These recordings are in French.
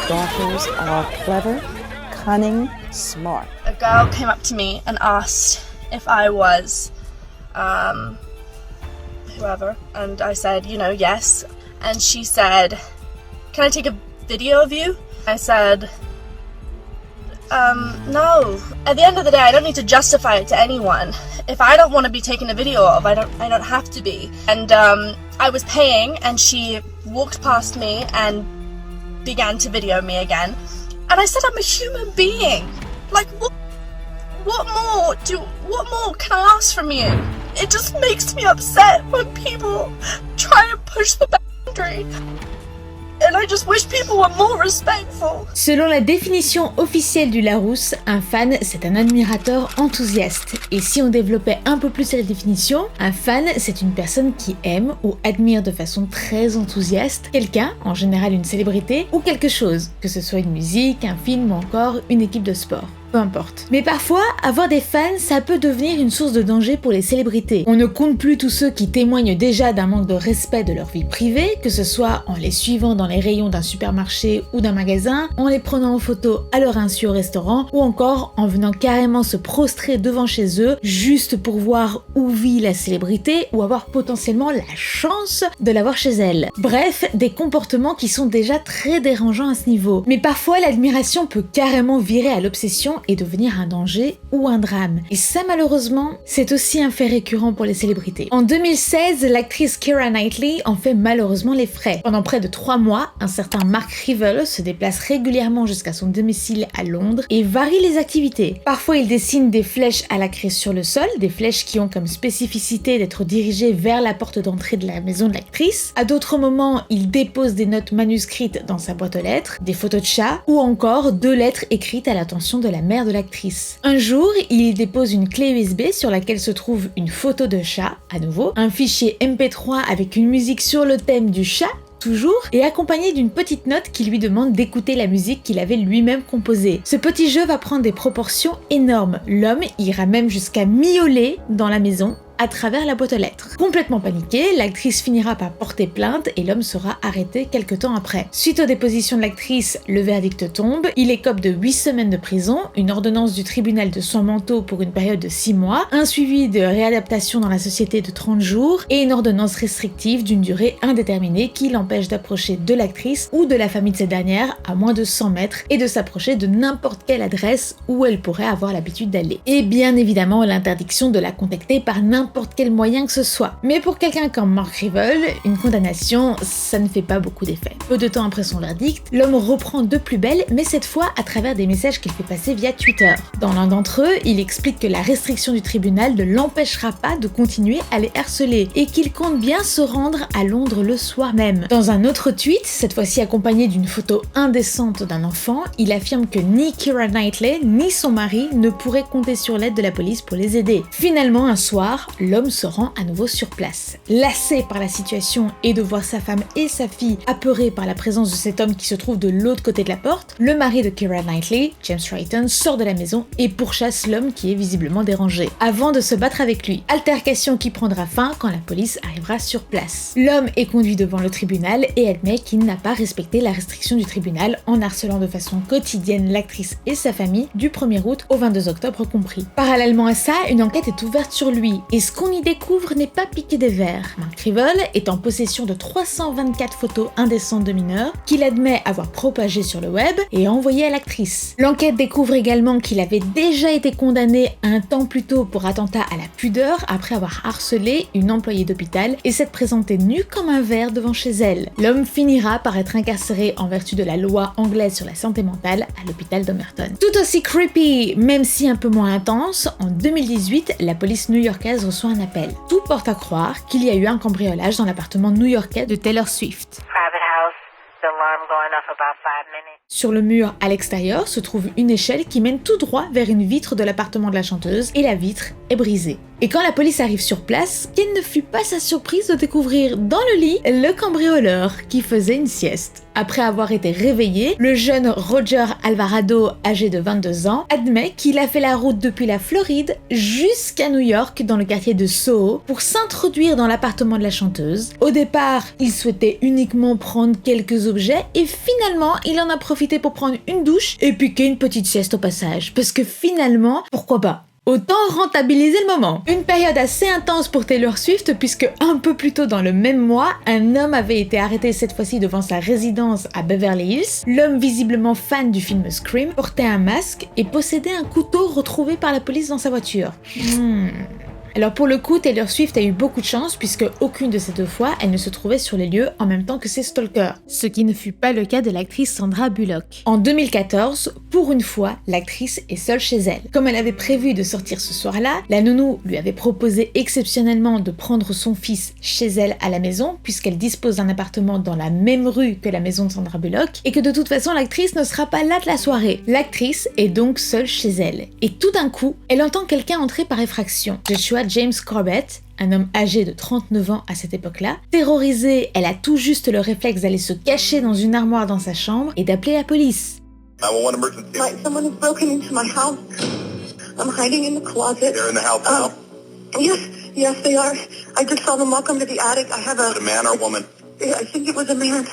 daughters are clever, cunning, smart. A girl came up to me and asked if I was whoever, and I said, yes. And she said, "Can I take a video of you?" I said, no. At the end of the day, I don't need to justify it to anyone. If I don't want to be taken a video of, I don't have to be. And I was paying, and she walked past me and began to video me again. And I said, I'm a human being. Like, what more can I ask from you? It just makes me upset when people try and push the boundary. And I just wish people were more respectful. Selon la définition officielle du Larousse, un fan, c'est un admirateur enthousiaste. Et si on développait un peu plus cette définition, un fan, c'est une personne qui aime ou admire de façon très enthousiaste quelqu'un, en général une célébrité, ou quelque chose, que ce soit une musique, un film ou encore une équipe de sport. Peu importe. Mais parfois, avoir des fans, ça peut devenir une source de danger pour les célébrités. On ne compte plus tous ceux qui témoignent déjà d'un manque de respect de leur vie privée, que ce soit en les suivant dans les rayons d'un supermarché ou d'un magasin, en les prenant en photo à leur insu au restaurant, ou encore en venant carrément se prostrer devant chez eux, juste pour voir où vit la célébrité ou avoir potentiellement la chance de la voir chez elle. Bref, des comportements qui sont déjà très dérangeants à ce niveau. Mais parfois, l'admiration peut carrément virer à l'obsession et devenir un danger ou un drame. Et ça, malheureusement, c'est aussi un fait récurrent pour les célébrités. En 2016, l'actrice Keira Knightley en fait malheureusement les frais. Pendant près de 3 mois, un certain Mark Revell se déplace régulièrement jusqu'à son domicile à Londres et varie les activités. Parfois, il dessine des flèches à la craie sur le sol, des flèches qui ont comme spécificité d'être dirigées vers la porte d'entrée de la maison de l'actrice. À d'autres moments, il dépose des notes manuscrites dans sa boîte aux lettres, des photos de chats ou encore 2 lettres écrites à l'attention de la mère de l'actrice. Un jour, il y dépose une clé USB sur laquelle se trouve une photo de chat, à nouveau, un fichier MP3 avec une musique sur le thème du chat, toujours, et accompagné d'une petite note qui lui demande d'écouter la musique qu'il avait lui-même composée. Ce petit jeu va prendre des proportions énormes. L'homme ira même jusqu'à miauler dans la maison à travers la boîte aux lettres. Complètement paniquée, l'actrice finira par porter plainte et l'homme sera arrêté quelques temps après. Suite aux dépositions de l'actrice, le verdict tombe, il écope de 8 semaines de prison, une ordonnance du tribunal de soins mentaux pour une période de 6 mois, un suivi de réadaptation dans la société de 30 jours et une ordonnance restrictive d'une durée indéterminée qui l'empêche d'approcher de l'actrice ou de la famille de cette dernière à moins de 100 mètres et de s'approcher de n'importe quelle adresse où elle pourrait avoir l'habitude d'aller. Et bien évidemment l'interdiction de la contacter par n'importe quel moyen que ce soit. Mais pour quelqu'un comme Mark Revell, une condamnation, ça ne fait pas beaucoup d'effet. Peu de temps après son verdict, l'homme reprend de plus belle, mais cette fois à travers des messages qu'il fait passer via Twitter. Dans l'un d'entre eux, il explique que la restriction du tribunal ne l'empêchera pas de continuer à les harceler et qu'il compte bien se rendre à Londres le soir même. Dans un autre tweet, cette fois-ci accompagné d'une photo indécente d'un enfant, il affirme que ni Keira Knightley ni son mari ne pourraient compter sur l'aide de la police pour les aider. Finalement, un soir, l'homme se rend à nouveau sur place. Lassé par la situation et de voir sa femme et sa fille apeurées par la présence de cet homme qui se trouve de l'autre côté de la porte, le mari de Keira Knightley, James Wrighton, sort de la maison et pourchasse l'homme qui est visiblement dérangé, avant de se battre avec lui. Altercation qui prendra fin quand la police arrivera sur place. L'homme est conduit devant le tribunal et admet qu'il n'a pas respecté la restriction du tribunal en harcelant de façon quotidienne l'actrice et sa famille du 1er août au 22 octobre compris. Parallèlement à ça, une enquête est ouverte sur lui et ce qu'on y découvre n'est pas piqué des vers. Mark Revell est en possession de 324 photos indécentes de mineurs qu'il admet avoir propagées sur le web et envoyées à l'actrice. L'enquête découvre également qu'il avait déjà été condamné un temps plus tôt pour attentat à la pudeur après avoir harcelé une employée d'hôpital et s'être présenté nu comme un verre devant chez elle. L'homme finira par être incarcéré en vertu de la loi anglaise sur la santé mentale à l'hôpital d'Homerton. Tout aussi creepy, même si un peu moins intense, en 2018, la police new-yorkaise reçoit un appel. Tout porte à croire qu'il y a eu un cambriolage dans l'appartement new-yorkais de Taylor Swift. Sur le mur à l'extérieur se trouve une échelle qui mène tout droit vers une vitre de l'appartement de la chanteuse et la vitre est brisée. Et quand la police arrive sur place, quelle ne fut pas sa surprise de découvrir dans le lit le cambrioleur qui faisait une sieste. Après avoir été réveillé, le jeune Roger Alvarado, âgé de 22 ans, admet qu'il a fait la route depuis la Floride jusqu'à New York dans le quartier de Soho pour s'introduire dans l'appartement de la chanteuse. Au départ, il souhaitait uniquement prendre quelques objets et finalement, il en a profité pour prendre une douche et piquer une petite sieste au passage. Parce que finalement, pourquoi pas ? Autant rentabiliser le moment. Une période assez intense pour Taylor Swift puisque un peu plus tôt dans le même mois, un homme avait été arrêté cette fois-ci devant sa résidence à Beverly Hills. L'homme, visiblement fan du film Scream, portait un masque et possédait un couteau retrouvé par la police dans sa voiture. Alors pour le coup, Taylor Swift a eu beaucoup de chance puisque aucune de ces deux fois, elle ne se trouvait sur les lieux en même temps que ses stalkers. Ce qui ne fut pas le cas de l'actrice Sandra Bullock. En 2014, pour une fois, l'actrice est seule chez elle. Comme elle avait prévu de sortir ce soir-là, la nounou lui avait proposé exceptionnellement de prendre son fils chez elle à la maison puisqu'elle dispose d'un appartement dans la même rue que la maison de Sandra Bullock et que de toute façon l'actrice ne sera pas là de la soirée. L'actrice est donc seule chez elle. Et tout d'un coup, elle entend quelqu'un entrer par effraction. Joshua James Corbett, un homme âgé de 39 ans à cette époque-là. Terrorisée, elle a tout juste le réflexe d'aller se cacher dans une armoire dans sa chambre et d'appeler la police. Someone has broken into my house. I'm hiding in the closet. They're in the house now? Yes, they are. I just saw them walk into the attic. I have Is it a man or a woman? I think it was a man.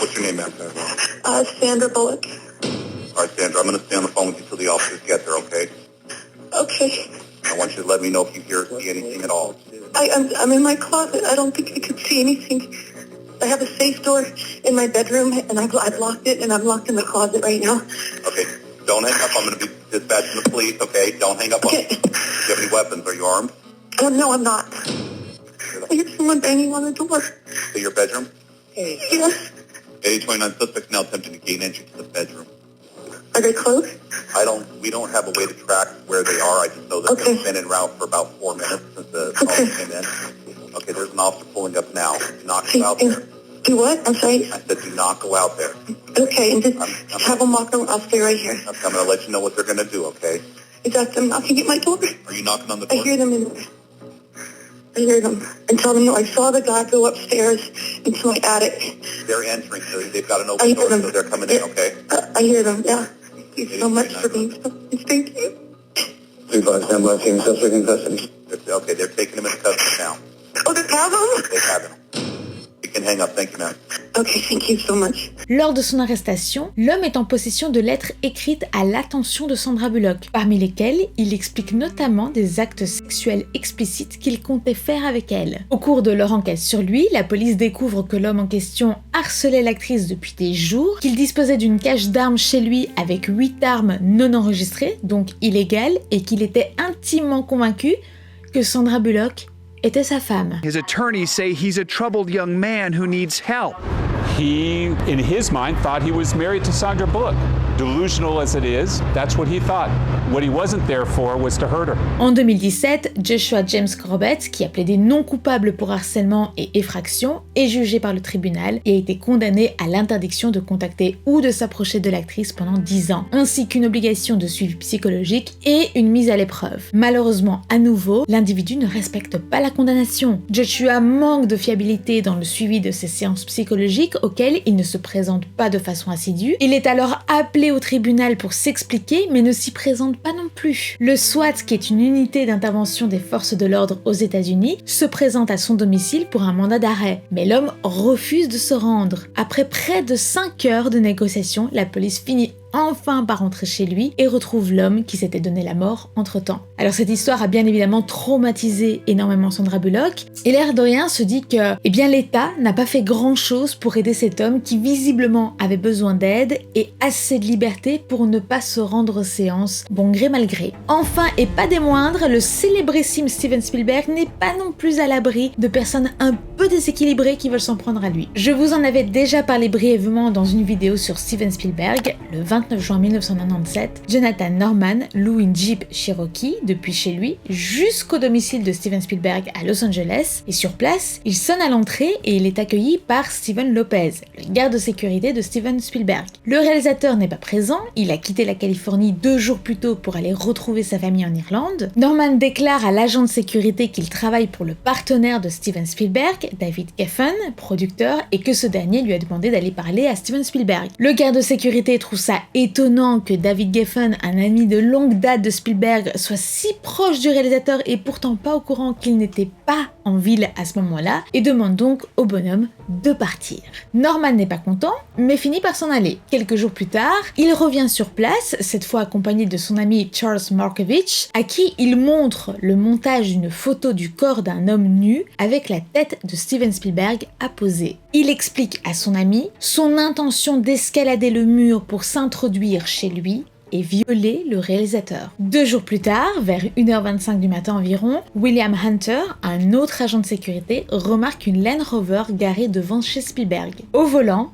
What's your name, ma'am? Sandra Bullock. All right, Sandra, I'm going to stay on the phone with you till the officers get there, okay? Okay. I want you to let me know if you hear or see anything at all. I'm in my closet. I don't think I could see anything. I have a safe door in my bedroom, and I've locked it, and I'm locked in the closet right now. Okay, don't hang up. I'm going to be dispatching the police, okay? Don't hang up on me. Do you have any weapons? Are you armed? Oh, no, I'm not. I hear someone banging on the door. To your bedroom? Yes. 8029 suspects now attempting to gain entry to the bedroom. Are they close? We don't have a way to track where they are. I just know that Okay. they've been en route for about 4 minutes since the call came in. Okay, there's an officer pulling up now. Do not go out there. Do what? I'm sorry. I said do not go out there. Okay, and just have them walk around. I'll stay right here. I'm going to let you know what they're going to do, okay? Is that them knocking at my door? Are you knocking on the I door? hear them in there. I hear them. And tell them, I saw the guy go upstairs into my attic. They're entering, so they've got an I open hear door, them. so they're coming in, okay? I hear them, yeah. Thank you so much for being so nice. Thank you. 357 left team, suspect in custody. Okay, they're taking him into custody now. Oh, they have them? They have him. You can hang up. Thank you, ma'am. Okay, thank you so much. Lors de son arrestation, l'homme est en possession de lettres écrites à l'attention de Sandra Bullock, parmi lesquelles il explique notamment des actes sexuels explicites qu'il comptait faire avec elle. Au cours de leur enquête sur lui, la police découvre que l'homme en question harcelait l'actrice depuis des jours, qu'il disposait d'une cache d'armes chez lui avec 8 armes non enregistrées, donc illégales, et qu'il était intimement convaincu que Sandra Bullock était sa femme. His attorneys say he's a troubled young man who needs help. He, in his mind, thought he was married to Sandra Bullock. Delusional as it is, that's what he thought. What he wasn't there for was to hurt her. En 2017, Joshua James Corbett, qui a plaidé non coupable pour harcèlement et effraction, est jugé par le tribunal et a été condamné à l'interdiction de contacter ou de s'approcher de l'actrice pendant 10 ans, ainsi qu'une obligation de suivi psychologique et une mise à l'épreuve. Malheureusement, à nouveau, l'individu ne respecte pas la condamnation. Joshua manque de fiabilité dans le suivi de ses séances psychologiques auxquelles il ne se présente pas de façon assidue. Il est alors appelé au tribunal pour s'expliquer, mais ne s'y présente pas non plus. Le SWAT, qui est une unité d'intervention des forces de l'ordre aux États-Unis, se présente à son domicile pour un mandat d'arrêt, mais l'homme refuse de se rendre. Après près de 5 heures de négociation, la police finit enfin par rentrer chez lui et retrouve l'homme qui s'était donné la mort entre-temps. Alors cette histoire a bien évidemment traumatisé énormément Sandra Bullock, et l'air de rien se dit que l'État n'a pas fait grand-chose pour aider cet homme qui visiblement avait besoin d'aide et assez de liberté pour ne pas se rendre aux séances, bon gré mal gré. Enfin, et pas des moindres, le célébrissime Steven Spielberg n'est pas non plus à l'abri de personnes un peu déséquilibrées qui veulent s'en prendre à lui. Je vous en avais déjà parlé brièvement dans une vidéo sur Steven Spielberg, le 21 29 juin 1997, Jonathan Norman loue une Jeep Cherokee depuis chez lui jusqu'au domicile de Steven Spielberg à Los Angeles et sur place, il sonne à l'entrée et il est accueilli par Steven Lopez, le garde de sécurité de Steven Spielberg. Le réalisateur n'est pas présent, il a quitté la Californie 2 jours plus tôt pour aller retrouver sa famille en Irlande. Norman déclare à l'agent de sécurité qu'il travaille pour le partenaire de Steven Spielberg, David Geffen, producteur, et que ce dernier lui a demandé d'aller parler à Steven Spielberg. Le garde de sécurité trouve ça étonnant que David Geffen, un ami de longue date de Spielberg, soit si proche du réalisateur et pourtant pas au courant qu'il n'était pas en ville à ce moment-là, et demande donc au bonhomme de partir. Norman n'est pas content, mais finit par s'en aller. Quelques jours plus tard, il revient sur place, cette fois accompagné de son ami Charles Markovich, à qui il montre le montage d'une photo du corps d'un homme nu avec la tête de Steven Spielberg apposée. Il explique à son ami son intention d'escalader le mur pour s'introduire chez lui et violer le réalisateur. 2 jours plus tard, vers 1h25 du matin environ, William Hunter, un autre agent de sécurité, remarque une Land Rover garée devant chez Spielberg. Au volant,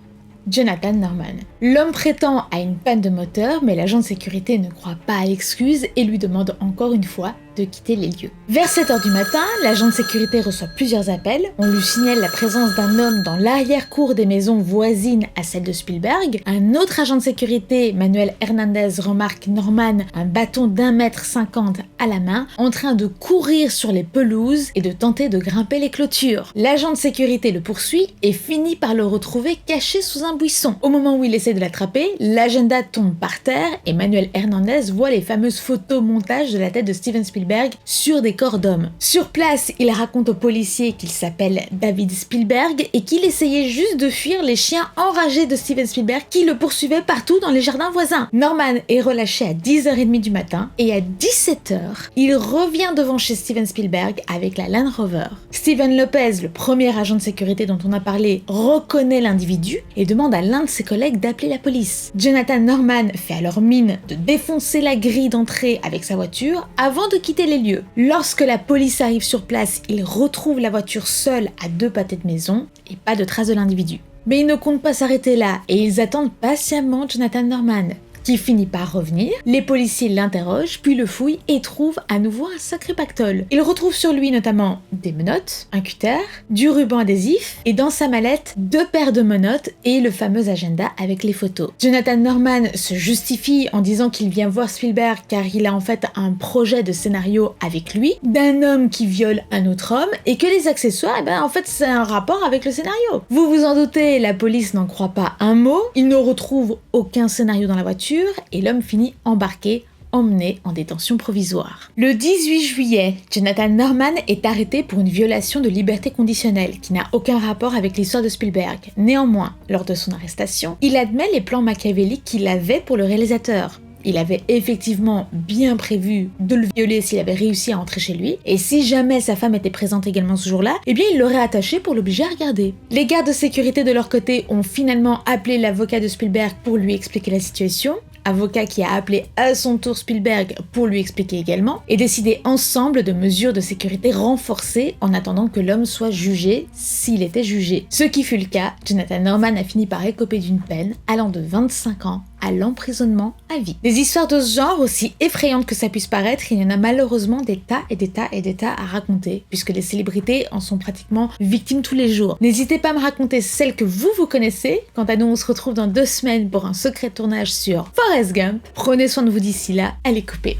Jonathan Norman. L'homme prétend à une panne de moteur, mais l'agent de sécurité ne croit pas à l'excuse et lui demande encore une fois de quitter les lieux. Vers 7h du matin, l'agent de sécurité reçoit plusieurs appels. On lui signale la présence d'un homme dans l'arrière-cour des maisons voisines à celle de Spielberg. Un autre agent de sécurité, Manuel Hernandez, remarque Norman, un bâton d'1,50 m à la main, en train de courir sur les pelouses et de tenter de grimper les clôtures. L'agent de sécurité le poursuit et finit par le retrouver caché sous un buisson. Au moment où il essaie de l'attraper, l'agenda tombe par terre et Manuel Hernandez voit les fameuses photos montage de la tête de Steven Spielberg sur des corps d'hommes. Sur place, il raconte aux policiers qu'il s'appelle David Spielberg et qu'il essayait juste de fuir les chiens enragés de Steven Spielberg qui le poursuivaient partout dans les jardins voisins. Norman est relâché à 10h30 du matin et à 17h, il revient devant chez Steven Spielberg avec la Land Rover. Steven Lopez, le premier agent de sécurité dont on a parlé, reconnaît l'individu et demande à l'un de ses collègues d'appeler la police. Jonathan Norman fait alors mine de défoncer la grille d'entrée avec sa voiture avant de quitter les lieux. Lorsque la police arrive sur place, ils retrouvent la voiture seule à 2 pâtés de maison et pas de traces de l'individu. Mais ils ne comptent pas s'arrêter là et ils attendent patiemment Jonathan Norman, qui finit par revenir. Les policiers l'interrogent, puis le fouillent et trouvent à nouveau un sacré pactole. Ils retrouvent sur lui notamment des menottes, un cutter, du ruban adhésif et dans sa mallette 2 paires de menottes et le fameux agenda avec les photos. Jonathan Norman se justifie en disant qu'il vient voir Spielberg car il a en fait un projet de scénario avec lui d'un homme qui viole un autre homme et que les accessoires, en fait c'est un rapport avec le scénario. Vous vous en doutez, la police n'en croit pas un mot, ils ne retrouvent aucun scénario dans la voiture et l'homme finit embarqué, emmené en détention provisoire. Le 18 juillet, Jonathan Norman est arrêté pour une violation de liberté conditionnelle qui n'a aucun rapport avec l'histoire de Spielberg. Néanmoins, lors de son arrestation, il admet les plans machiavéliques qu'il avait pour le réalisateur. Il avait effectivement bien prévu de le violer s'il avait réussi à entrer chez lui, et si jamais sa femme était présente également ce jour-là, il l'aurait attaché pour l'obliger à regarder. Les gardes de sécurité de leur côté ont finalement appelé l'avocat de Spielberg pour lui expliquer la situation, avocat qui a appelé à son tour Spielberg pour lui expliquer également, et décidé ensemble de mesures de sécurité renforcées en attendant que l'homme soit jugé, s'il était jugé. Ce qui fut le cas, Jonathan Norman a fini par écoper d'une peine allant de 25 ans à l'emprisonnement à vie. Des histoires de ce genre, aussi effrayantes que ça puisse paraître, il y en a malheureusement des tas à raconter, puisque les célébrités en sont pratiquement victimes tous les jours. N'hésitez pas à me raconter celles que vous connaissez. Quant à nous, on se retrouve dans 2 semaines pour un secret tournage sur Forrest Gump. Prenez soin de vous d'ici là, allez couper.